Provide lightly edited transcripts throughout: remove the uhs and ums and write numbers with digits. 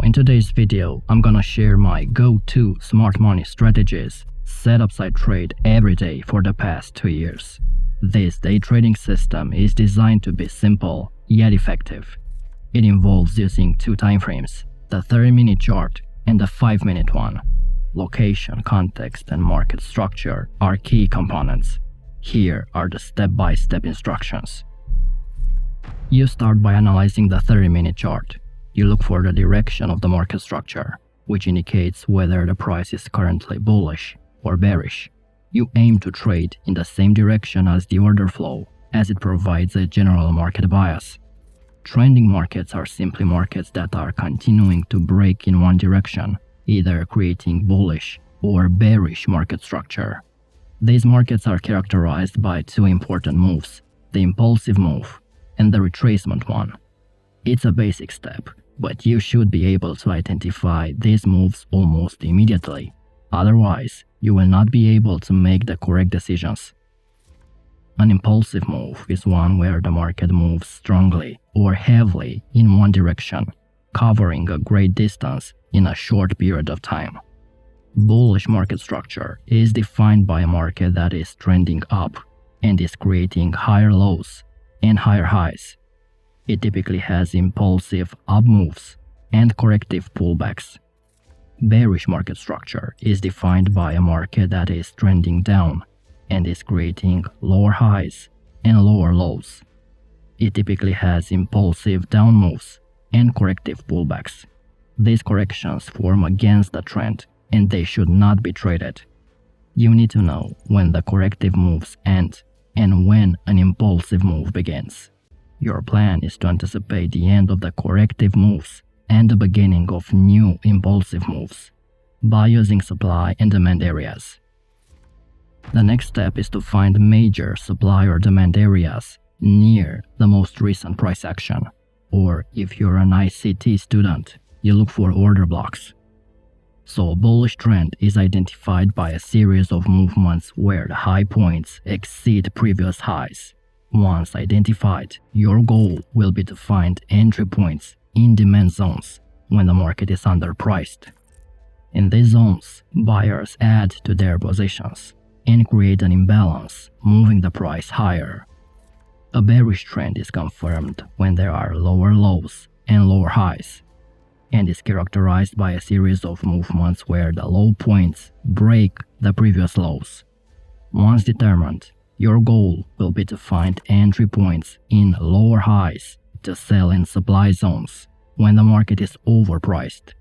in today's video, I'm gonna share my go-to smart money strategies set up I trade every day for the past 2 years. This day trading system is designed to be simple yet effective. It involves using 2 timeframes, the 30-minute chart and the 5-minute one. Location, context, and market structure are key components. Here are the step-by-step instructions. You start by analyzing the 30-minute chart. You look for the direction of the market structure, which indicates whether the price is currently bullish or bearish. You aim to trade in the same direction as the order flow, as it provides a general market bias. Trending markets are simply markets that are continuing to break in one direction, either creating bullish or bearish market structure. These markets are characterized by 2 important moves, the impulsive move and the retracement one. It's a basic step, but you should be able to identify these moves almost immediately. Otherwise, you will not be able to make the correct decisions. An impulsive move is one where the market moves strongly or heavily in one direction, covering a great distance in a short period of time. Bullish market structure is defined by a market that is trending up and is creating higher lows and higher highs. It typically has impulsive up moves and corrective pullbacks. Bearish market structure is defined by a market that is trending down and is creating lower highs and lower lows. It typically has impulsive down moves and corrective pullbacks. These corrections form against the trend and they should not be traded. You need to know when the corrective moves end and when an impulsive move begins. Your plan is to anticipate the end of the corrective moves and the beginning of new impulsive moves by using supply and demand areas. The next step is to find major supply or demand areas near the most recent price action, or if you're an ICT student, you look for order blocks. So a bullish trend is identified by a series of movements where the high points exceed previous highs. Once identified, your goal will be to find entry points in demand zones when the market is underpriced. In these zones, buyers add to their positions and create an imbalance, moving the price higher. A bearish trend is confirmed when there are lower lows and lower highs, and is characterized by a series of movements where the low points break the previous lows. Once determined, your goal will be to find entry points in lower highs to sell in supply zones when the market is overpriced.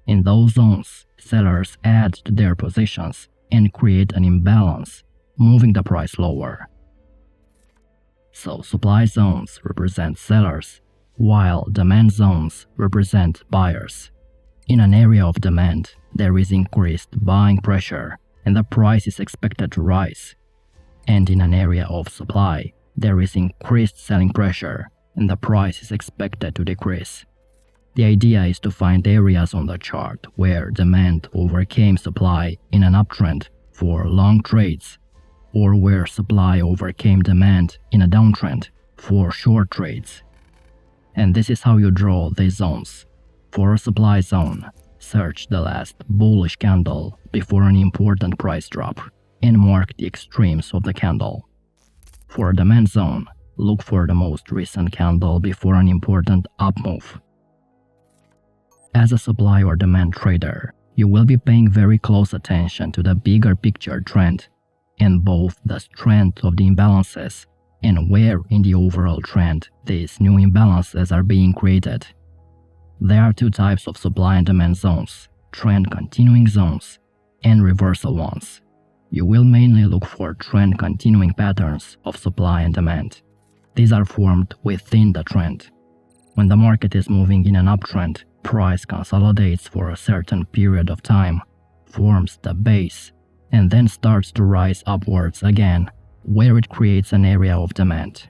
In those zones, sellers add to their positions and create an imbalance, moving the price lower. So supply zones represent sellers, while demand zones represent buyers. In an area of demand, there is increased buying pressure and the price is expected to rise. And in an area of supply, there is increased selling pressure and the price is expected to decrease. The idea is to find areas on the chart where demand overcame supply in an uptrend for long trades, or where supply overcame demand in a downtrend for short trades. And this is how you draw these zones. For a supply zone, search the last bullish candle before an important price drop and mark the extremes of the candle. For a demand zone, look for the most recent candle before an important up move. As a supply or demand trader, you will be paying very close attention to the bigger picture trend and both the strength of the imbalances and where in the overall trend these new imbalances are being created. There are 2 types of supply and demand zones, trend continuing zones and reversal ones. You will mainly look for trend continuing patterns of supply and demand. These are formed within the trend. When the market is moving in an uptrend, price consolidates for a certain period of time, forms the base, and then starts to rise upwards again, where it creates an area of demand.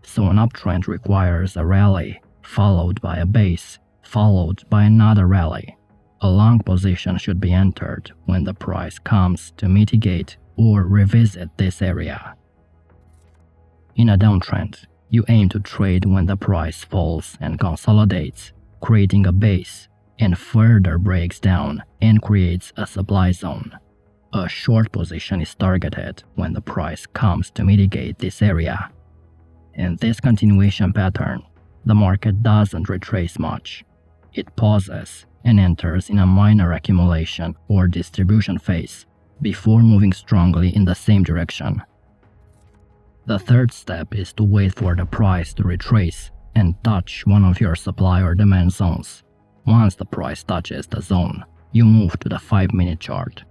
So an uptrend requires a rally, followed by a base, followed by another rally. A long position should be entered when the price comes to mitigate or revisit this area. In a downtrend, you aim to trade when the price falls and consolidates, creating a base, and further breaks down and creates a supply zone. A short position is targeted when the price comes to mitigate this area. In this continuation pattern, the market doesn't retrace much. It pauses and enters in a minor accumulation or distribution phase before moving strongly in the same direction. The third step is to wait for the price to retrace and touch one of your supply or demand zones. Once the price touches the zone, you move to the 5-minute chart.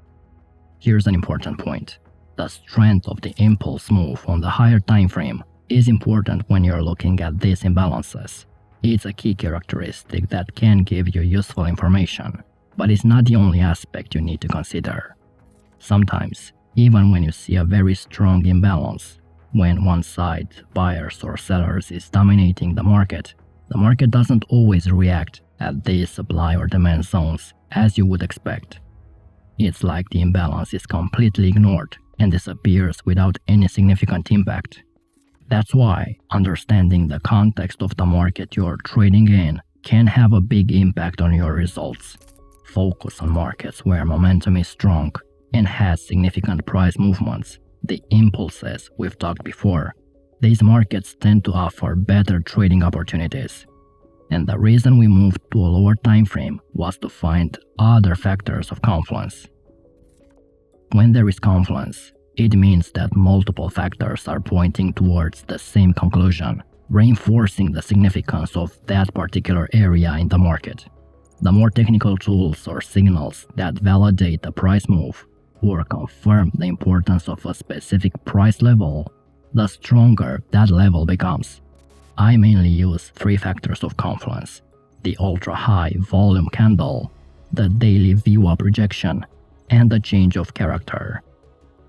Here's an important point. The strength of the impulse move on the higher time frame is important when you're looking at these imbalances. It's a key characteristic that can give you useful information, but it's not the only aspect you need to consider. Sometimes, even when you see a very strong imbalance, when one side, buyers or sellers, is dominating the market doesn't always react at these supply or demand zones as you would expect. It's like the imbalance is completely ignored and disappears without any significant impact. That's why understanding the context of the market you're trading in can have a big impact on your results. Focus on markets where momentum is strong and has significant price movements, the impulses we've talked before. These markets tend to offer better trading opportunities. And the reason we moved to a lower time frame was to find other factors of confluence. When there is confluence, it means that multiple factors are pointing towards the same conclusion, reinforcing the significance of that particular area in the market. The more technical tools or signals that validate the price move or confirm the importance of a specific price level, the stronger that level becomes. I mainly use 3 factors of confluence: the ultra-high volume candle, the daily VWAP rejection, and the change of character.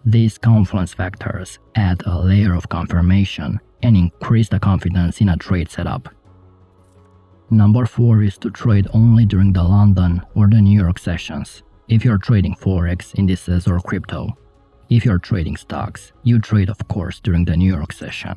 These confluence factors add a layer of confirmation and increase the confidence in a trade setup. Number 4 is to trade only during the London or the New York sessions, if you're trading Forex, indices, or crypto. If you're trading stocks, you trade of course during the New York session.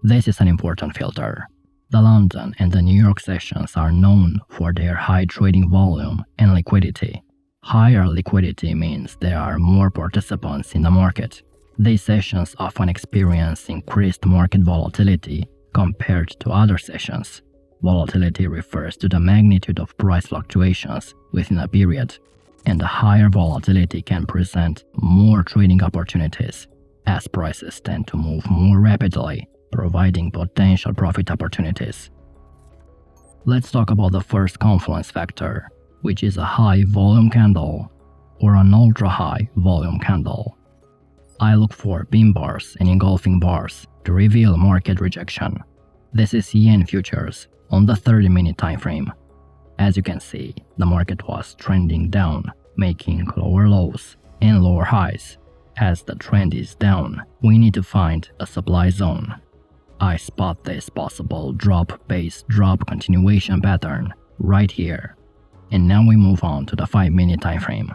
This is an important filter. The London and the New York sessions are known for their high trading volume and liquidity. Higher liquidity means there are more participants in the market. These sessions often experience increased market volatility compared to other sessions. Volatility refers to the magnitude of price fluctuations within a period, and the higher volatility can present more trading opportunities, as prices tend to move more rapidly, providing potential profit opportunities. Let's talk about the first confluence factor, which is a high volume candle or an ultra-high volume candle. I look for pin bars and engulfing bars to reveal market rejection. This is yen futures on the 30-minute time frame. As you can see, the market was trending down, making lower lows and lower highs. As the trend is down, we need to find a supply zone. I spot this possible drop-based drop continuation pattern right here. And now we move on to the 5-minute time frame.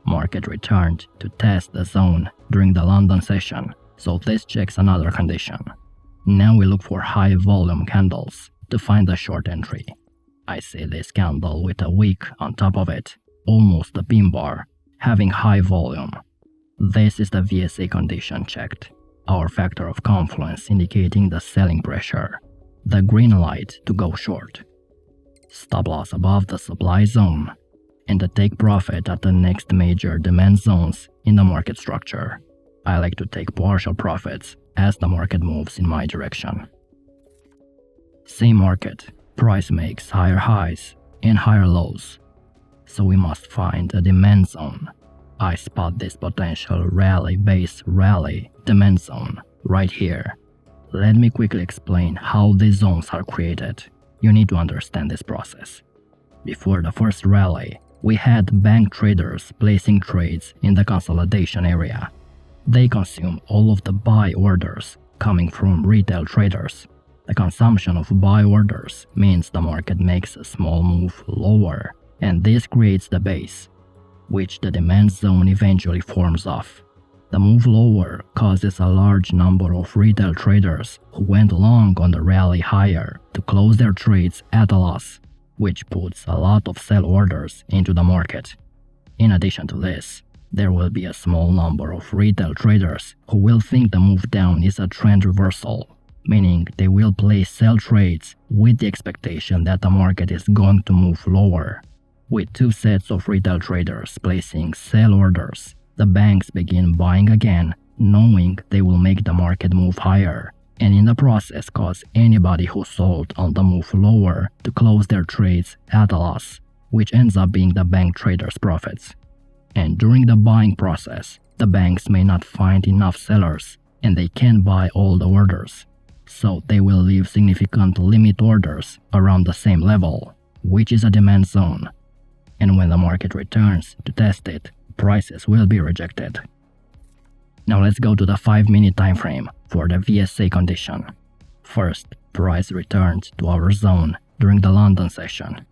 Market returned to test the zone during the London session, so this checks another condition. Now we look for high volume candles to find a short entry. I see this candle with a wick on top of it, almost a pin bar, having high volume. This is the VSA condition checked, our factor of confluence indicating the selling pressure, the green light to go short. Stop loss above the supply zone, and a take profit at the next major demand zones in the market structure. I like to take partial profits as the market moves in my direction. Same market, price makes higher highs and higher lows, so we must find a demand zone. I spot this potential rally-based rally demand zone right here. Let me quickly explain how these zones are created. You need to understand this process. Before the first rally, we had bank traders placing trades in the consolidation area. They consume all of the buy orders coming from retail traders. The consumption of buy orders means the market makes a small move lower, and this creates the base, which the demand zone eventually forms off. The move lower causes a large number of retail traders who went long on the rally higher to close their trades at a loss. which puts a lot of sell orders into the market. In addition to this, there will be a small number of retail traders who will think the move down is a trend reversal, meaning they will place sell trades with the expectation that the market is going to move lower. With two sets of retail traders placing sell orders, the banks begin buying again, knowing they will make the market move higher, and in the process cause anybody who sold on the move lower to close their trades at a loss, which ends up being the bank traders' profits. And during the buying process, the banks may not find enough sellers and they can't buy all the orders, so they will leave significant limit orders around the same level, which is a demand zone. And when the market returns to test it, prices will be rejected. Now let's go to the 5-minute time frame for the VSA condition. First, price returned to our zone during the London session.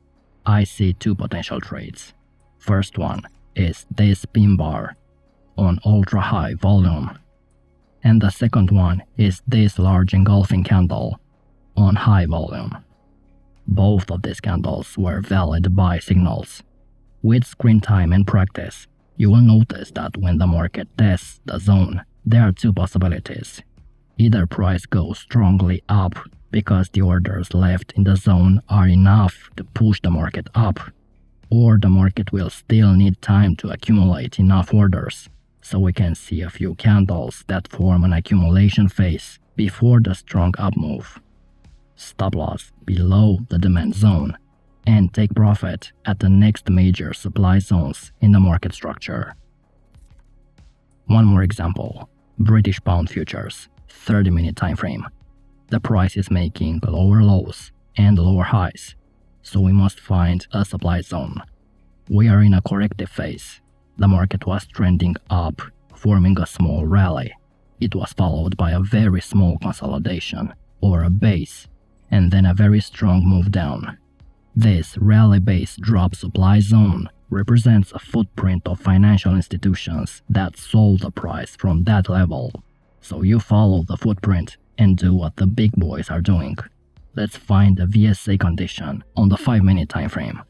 I see two potential trades. First one is this pin bar on ultra high volume, and the second one is this large engulfing candle on high volume. Both of these candles were valid buy signals. With screen time and practice, you will notice that when the market tests the zone, there are two possibilities. Either price goes strongly up because the orders left in the zone are enough to push the market up, or the market will still need time to accumulate enough orders, so we can see a few candles that form an accumulation phase before the strong up move. Stop loss below the demand zone and take profit at the next major supply zones in the market structure. One more example, British pound futures, 30-minute time frame. The price is making lower lows and lower highs, so we must find a supply zone. We are in a corrective phase. The market was trending up, forming a small rally. It was followed by a very small consolidation, or a base, and then a very strong move down. This rally-based drop supply zone represents a footprint of financial institutions that sold the price from that level. So you follow the footprint and do what the big boys are doing. Let's find the VSA condition on the 5-minute time frame.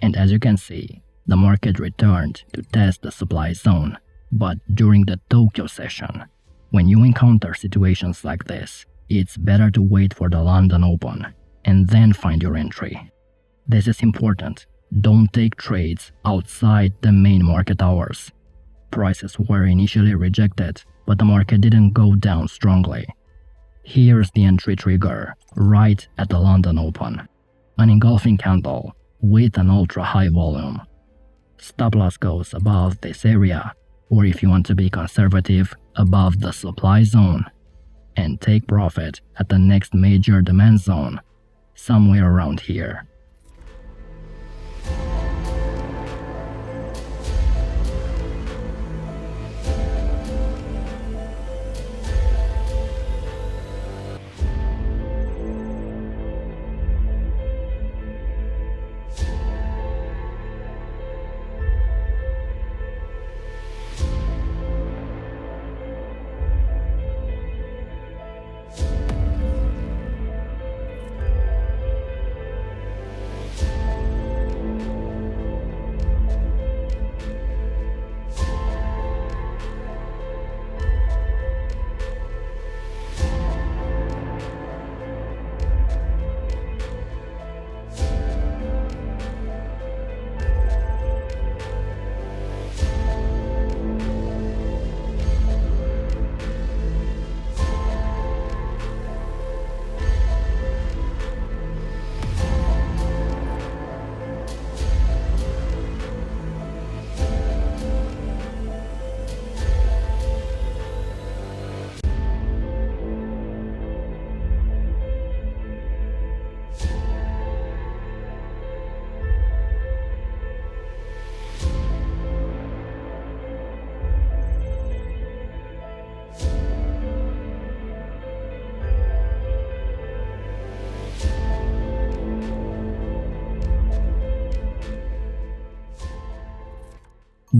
And as you can see, the market returned to test the supply zone. But during the Tokyo session, when you encounter situations like this, it's better to wait for the London Open and then find your entry. This is important. Don't take trades outside the main market hours. Prices were initially rejected, but the market didn't go down strongly. Here's the entry trigger, right at the London Open. An engulfing candle with an ultra high volume. Stop loss goes above this area, or if you want to be conservative, above the supply zone, and take profit at the next major demand zone, somewhere around here.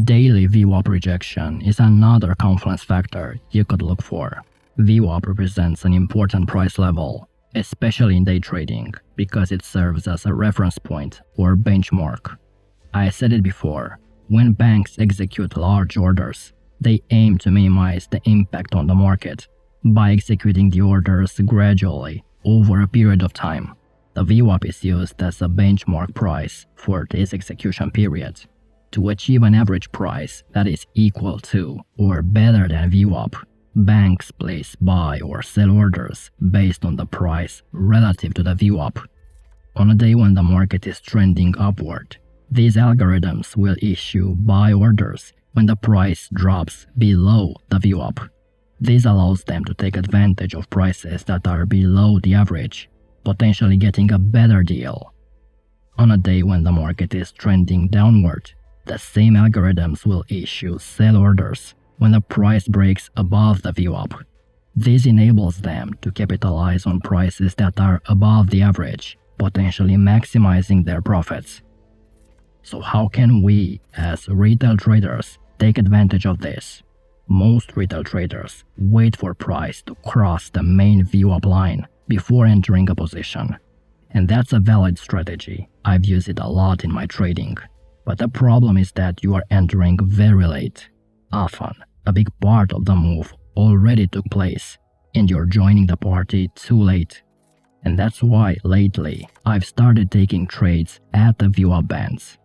Daily VWAP rejection is another confluence factor you could look for. VWAP represents an important price level, especially in day trading because it serves as a reference point or benchmark. I said it before, when banks execute large orders, they aim to minimize the impact on the market by executing the orders gradually over a period of time. The VWAP is used as a benchmark price for this execution period. To achieve an average price that is equal to or better than VWAP, banks place buy or sell orders based on the price relative to the VWAP. On a day when the market is trending upward, these algorithms will issue buy orders when the price drops below the VWAP. This allows them to take advantage of prices that are below the average, potentially getting a better deal. On a day when the market is trending downward, the same algorithms will issue sell orders when the price breaks above the VWAP. This enables them to capitalize on prices that are above the average, potentially maximizing their profits. So how can we, as retail traders, take advantage of this? Most retail traders wait for price to cross the main VWAP line before entering a position. And that's a valid strategy. I've used it a lot in my trading. But the problem is that you are entering very late. Often, a big part of the move already took place, and you're joining the party too late. And that's why lately, I've started taking trades at the VWAP bands.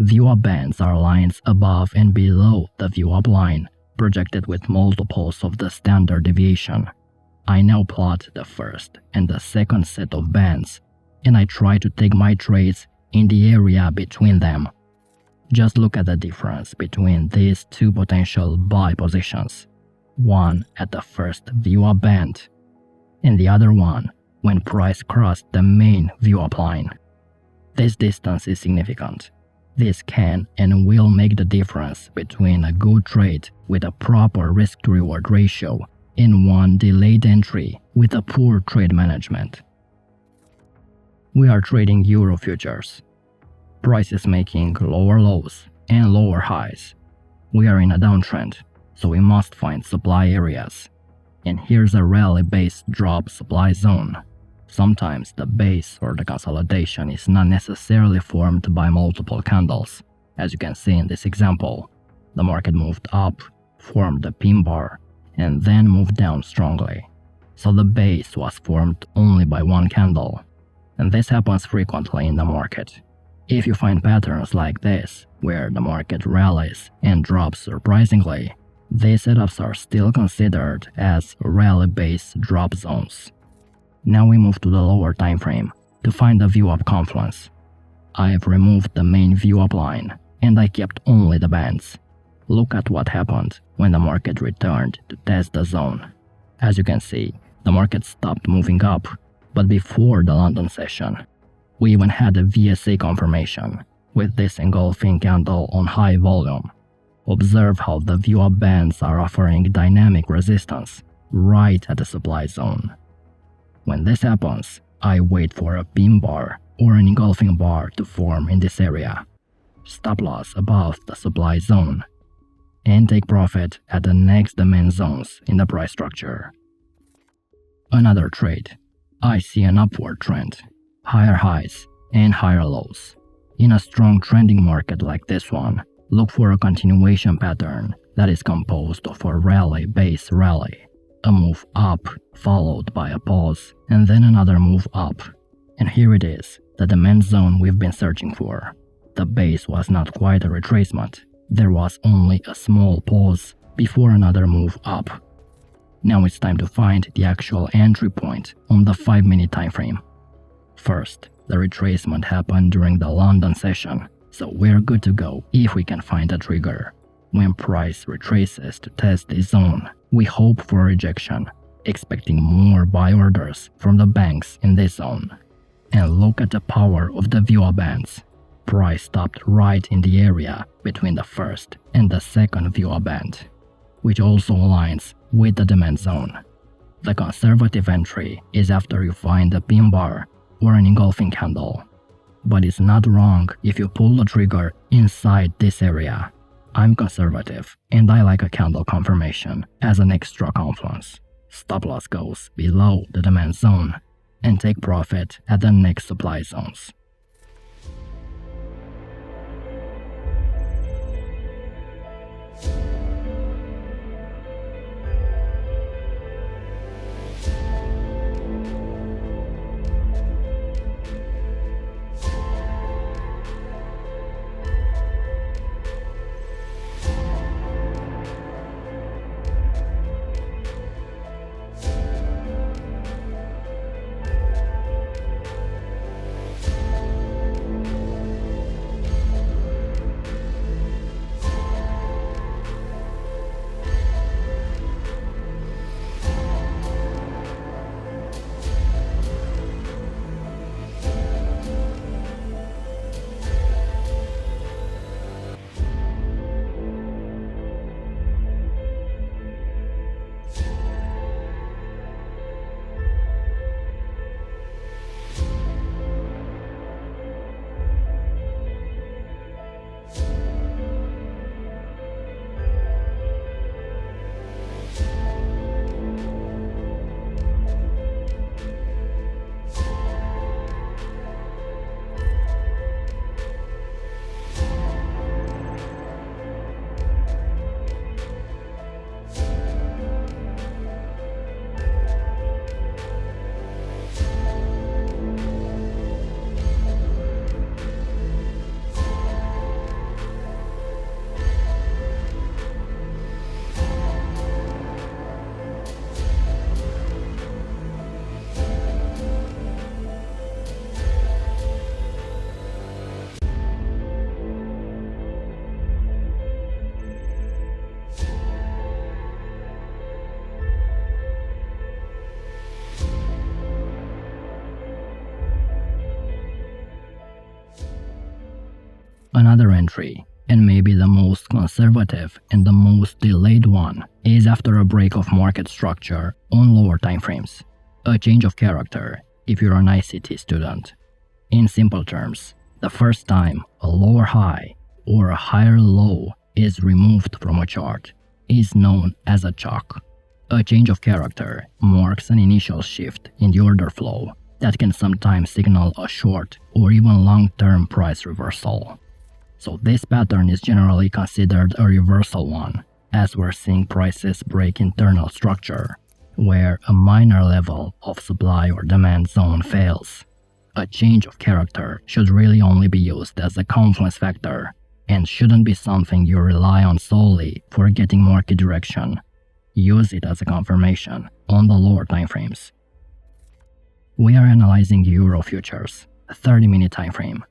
VWAP bands are lines above and below the VWAP line, projected with multiples of the standard deviation. I now plot the first and the second set of bands, and I try to take my trades in the area between them. Just look at the difference between these two potential buy positions, one at the first VWAP band, and the other one when price crossed the main VWAP line. This distance is significant. This can and will make the difference between a good trade with a proper risk-to-reward ratio and one delayed entry with a poor trade management. We are trading Euro futures. Price is making lower lows and lower highs. We are in a downtrend, so we must find supply areas. And here's a rally-based drop supply zone. Sometimes the base or the consolidation is not necessarily formed by multiple candles. As you can see in this example, the market moved up, formed a pin bar, and then moved down strongly. So the base was formed only by one candle. And this happens frequently in the market. If you find patterns like this, where the market rallies and drops surprisingly, these setups are still considered as rally-based drop zones. Now we move to the lower time frame to find the VWAP confluence. I have removed the main VWAP line and I kept only the bands. Look at what happened when the market returned to test the zone. As you can see, the market stopped moving up, but before the London session, we even had a VSA confirmation with this engulfing candle on high volume. Observe how the VWAP bands are offering dynamic resistance right at the supply zone. When this happens, I wait for a pin bar or an engulfing bar to form in this area, stop loss above the supply zone, and take profit at the next demand zones in the price structure. Another trade. I see an upward trend, higher highs and higher lows. In a strong trending market like this one, look for a continuation pattern that is composed of a rally-based rally, a move up followed by a pause, and then another move up. And here it is, the demand zone we've been searching for. The base was not quite a retracement. There was only a small pause before another move up. Now it's time to find the actual entry point on the 5-minute time frame. First, the retracement happened during the London session, so we're good to go if we can find a trigger. When price retraces to test this zone, we hope for rejection, expecting more buy orders from the banks in this zone. And look at the power of the VWAP bands. Price stopped right in the area between the first and the second VWAP band, which also aligns with the demand zone. The conservative entry is after you find a pin bar or an engulfing candle. But it's not wrong if you pull the trigger inside this area. I'm conservative and I like a candle confirmation as an extra confluence. Stop loss goes below the demand zone, and take profit at the next supply zones. Another entry, and maybe the most conservative and the most delayed one, is after a break of market structure on lower timeframes. A change of character if you're an ICT student. In simple terms, the first time a lower high or a higher low is removed from a chart is known as a CHoCH. A change of character marks an initial shift in the order flow that can sometimes signal a short or even long-term price reversal. So this pattern is generally considered a reversal one, as we're seeing prices break internal structure, where a minor level of supply or demand zone fails. A change of character should really only be used as a confluence factor and shouldn't be something you rely on solely for getting market direction. Use it as a confirmation on the lower timeframes. We are analyzing Euro futures, a 30-minute timeframe.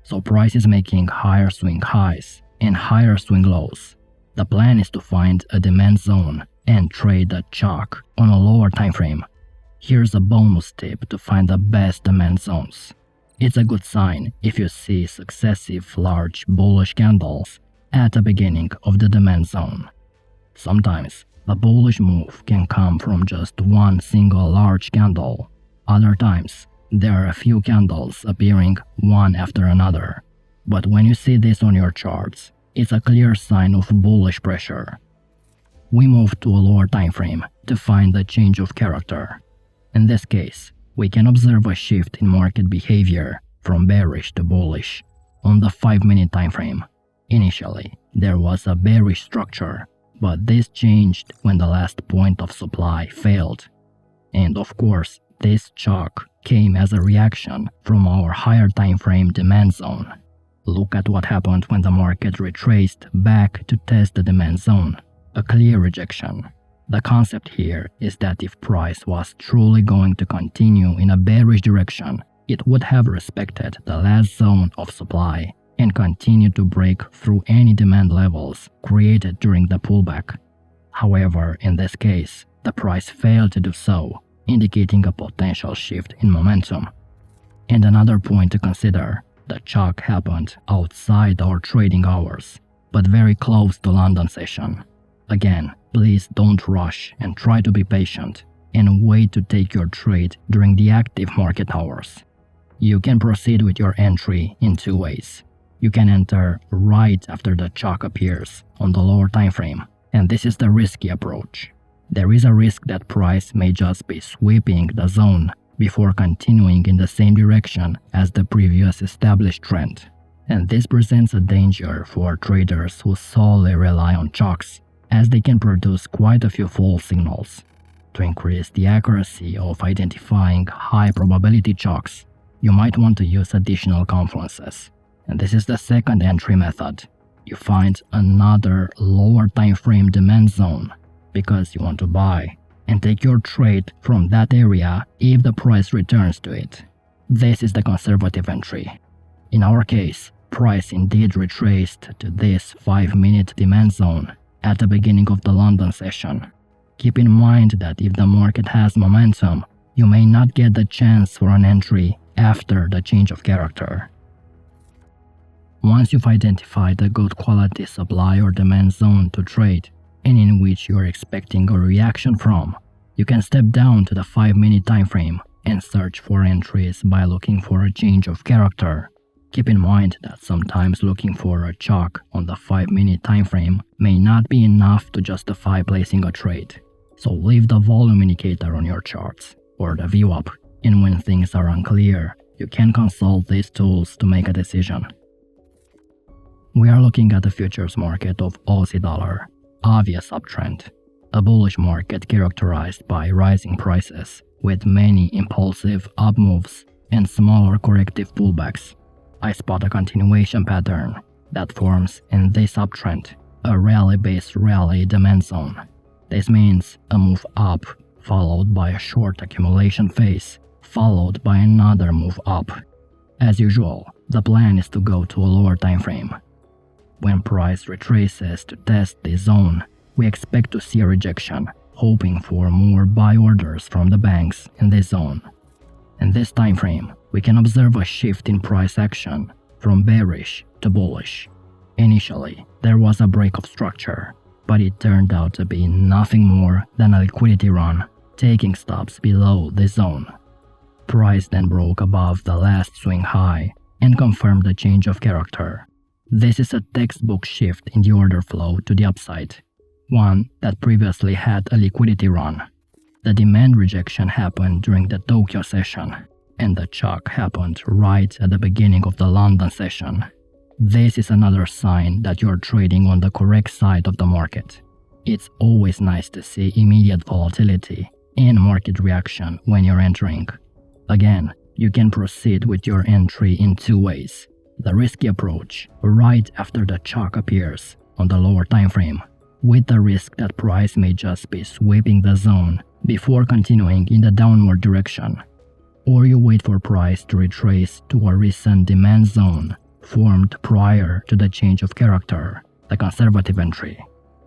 So price is making higher swing highs and higher swing lows. The plan is to find a demand zone and trade a CHoCH on a lower timeframe. Here's a bonus tip to find the best demand zones. It's a good sign if you see successive large bullish candles at the beginning of the demand zone. Sometimes the bullish move can come from just one single large candle. Other times, there are a few candles appearing one after another. But when you see this on your charts, it's a clear sign of bullish pressure. We move to a lower time frame to find the change of character. In this case, we can observe a shift in market behavior from bearish to bullish on the 5-minute time frame. Initially, there was a bearish structure, but this changed when the last point of supply failed. And of course, this CHoCH came as a reaction from our higher time frame demand zone. Look at what happened when the market retraced back to test the demand zone. A clear rejection. The concept here is that if price was truly going to continue in a bearish direction, it would have respected the last zone of supply and continued to break through any demand levels created during the pullback. However, in this case, the price failed to do so, indicating a potential shift in momentum. And another point to consider, the CHoCH happened outside our trading hours, but very close to London session. Again, please don't rush and try to be patient and wait to take your trade during the active market hours. You can proceed with your entry in two ways. You can enter right after the CHoCH appears on the lower time frame, and this is the risky approach. There is a risk that price may just be sweeping the zone before continuing in the same direction as the previous established trend. And this presents a danger for traders who solely rely on CHoCHs, as they can produce quite a few false signals. To increase the accuracy of identifying high probability CHoCHs, you might want to use additional confluences. And this is the second entry method. You find another lower time frame demand zone because you want to buy, and take your trade from that area if the price returns to it. This is the conservative entry. In our case, price indeed retraced to this 5-minute demand zone at the beginning of the London session. Keep in mind that if the market has momentum, you may not get the chance for an entry after the change of character. Once you've identified a good quality supply or demand zone to trade, and in which you are expecting a reaction from, you can step down to the 5-minute time frame and search for entries by looking for a change of character. Keep in mind that sometimes looking for a CHoCH on the 5-minute time frame may not be enough to justify placing a trade. So leave the volume indicator on your charts, or the VWAP, and when things are unclear, you can consult these tools to make a decision. We are looking at the futures market of Aussie dollar, obvious uptrend, a bullish market characterized by rising prices with many impulsive up moves and smaller corrective pullbacks. I spot a continuation pattern that forms in this uptrend, a rally-based rally demand zone. This means a move up followed by a short accumulation phase, followed by another move up. As usual, the plan is to go to a lower time frame. When price retraces to test this zone, we expect to see a rejection, hoping for more buy orders from the banks in this zone. In this time frame, we can observe a shift in price action from bearish to bullish. Initially, there was a break of structure, but it turned out to be nothing more than a liquidity run, taking stops below this zone. Price then broke above the last swing high and confirmed the change of character. This is a textbook shift in the order flow to the upside, one that previously had a liquidity run. The demand rejection happened during the Tokyo session, and the CHoCH happened right at the beginning of the London session. This is another sign that you're trading on the correct side of the market. It's always nice to see immediate volatility and market reaction when you're entering. Again, you can proceed with your entry in two ways. The risky approach, right after the CHoCH appears on the lower time frame, with the risk that price may just be sweeping the zone before continuing in the downward direction. Or you wait for price to retrace to a recent demand zone formed prior to the change of character, the conservative entry.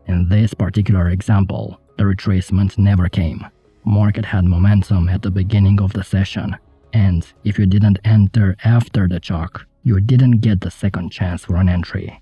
In this particular example, the retracement never came. Market had momentum at the beginning of the session, and if you didn't enter after the CHoCH, you didn't get the second chance for an entry.